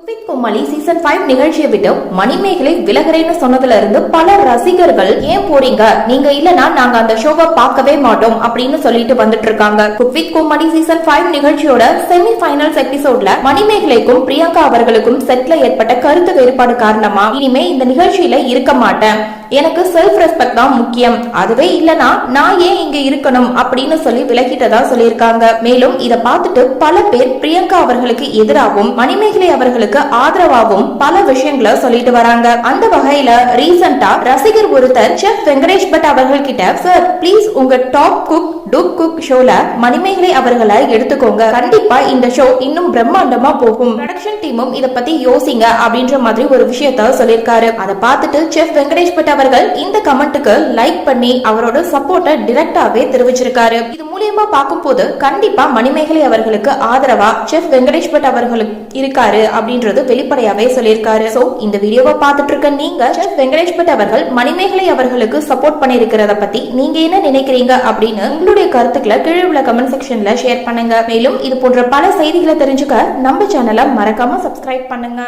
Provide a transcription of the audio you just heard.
Cook with Comali season 5 நிகழ்ச்சியை விட்டு மணிமேகலை விலகிறேன்னு சொன்னதுல இருந்து பல ரசிகர்கள் ஏன் போறீங்க, நீங்க இல்லனா நாங்க அந்த ஷோவை பார்க்கவே மாட்டோம் அப்படின்னு சொல்லிட்டு வந்துட்டு இருக்காங்க. குக் வித் கோமாளி சீசன் 5 நிகழ்ச்சியோட செமி ஃபைனல்ஸ் எபிசோட்ல மணிமேகலைக்கும் பிரியங்கா அவர்களுக்கும் செட்ல ஏற்பட்ட கருத்து வேறுபாடு காரணமா இனிமே இந்த நிகழ்ச்சியில இருக்க மாட்டேன், எனக்கு செல்ஃப் ரெஸ்பெக்ட் தான் முக்கியம், அதுவே இல்லனா நான் ஏன் இங்க இருக்கணும் அப்படின்னு சொல்லி விலகிட்டதா சொல்லியிருக்காங்க. மேலும் இத பார்த்துட்டு பல பேர் பிரியங்கா அவர்களுக்கு எதிராகவும் மணிமேகலை அவர்களுக்கு ஆதரவாகவும் பல விஷயங்களை சொல்லிட்டு வராங்க. அந்த வகையில ரீசெண்டா ரசிகர் ஒருத்தர் செஃப் வெங்கடேஷ் பட் அவர்கள் கிட்ட, சார் ப்ளீஸ் உங்க டாப் குக் டுக் குக் ஷோல மணிமேகலை அவர்களை எடுத்துக்கோங்க, கண்டிப்பா இந்த ஷோ இன்னும் பிரம்மாண்டமா போகும், ப்ரொடக்ஷன் டீமும் இத பத்தி யோசிங்க அப்படின்ற மாதிரி ஒரு விஷயத்த சொல்லியிருக்காரு. அதை பார்த்துட்டு செஃப் வெங்கடேஷ் பட் அவர்கள் இந்த கமெண்ட்டுக்கு லைக் பண்ணி அவரோட சப்போர்ட்டை டைரக்டாவே தெரிவிச்சிருக்காரு. இது மூலியமா பார்க்கும் போது கண்டிப்பா மணிமேகலை அவர்களுக்கு ஆதரவா செஃப் வெங்கடேஷ் பட் அவர்களுக்கு இருக்காரு அப்படின்றது வெளிப்படையாவே சொல்லியிருக்காரு. சோ இந்த வீடியோவை பார்த்துட்டு இருக்க நீங்க செஃப் வெங்கடேஷ் பட் அவர்கள் மணிமேகலை அவர்களுக்கு சப்போர்ட் பண்ணிருக்கிறத பத்தி நீங்க என்ன நினைக்கிறீங்க அப்படின்னு உங்களுடைய கருத்துக்களை கீழே உள்ள கமெண்ட் செக்ஷன்ல ஷேர் பண்ணுங்க. மேலும் இது போன்ற பல செய்திகளை தெரிஞ்சுக்க நம்ம சேனலை மறக்காம சப்ஸ்கிரைப் பண்ணுங்க.